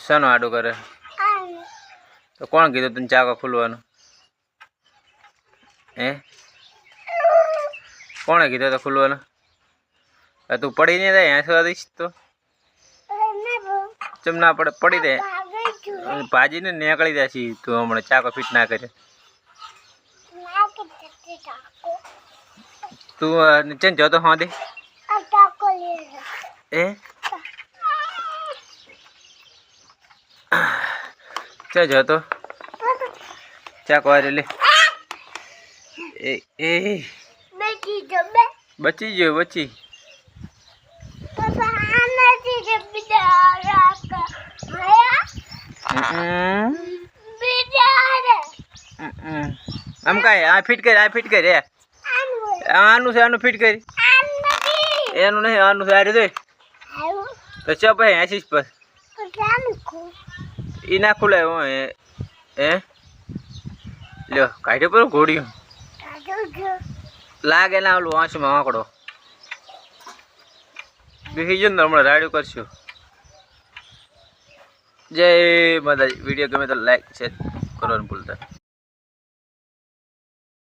શાનો આડો કરે તો કોણ કીધું તને ચાકો ખુલવાનું હે કોણે કીધું તો ખુલવાનું તું પડી નહીં જાય હસવા દઈશ તો ચમ ના પડે પડી દે ભાજીને નીકળી જાય છી તું હમણાં ચાકો ફિટ ના કરે તું ચેન જતો હા દે એ ચા જતો ચાકો આ લે એ બચી ગયો બચી આમ કાંઈ આ ફિટ કરી આનું છે આનું ફિટ કરી એનું નહીં આનું છે આ રીતે તો ચા ભાઈ આશીષ પર એ ના ખુલે હે લ્યો કાઢ્યો પર ઘોડ્યું લાગે ના ઓલું વાંચમાં આંકડો બેસી જો ને હમણાં રાડ્યું કરશું જય માતાજી વિડીયો ગમે તો લાઈક શેર કરવાનું ભૂલતા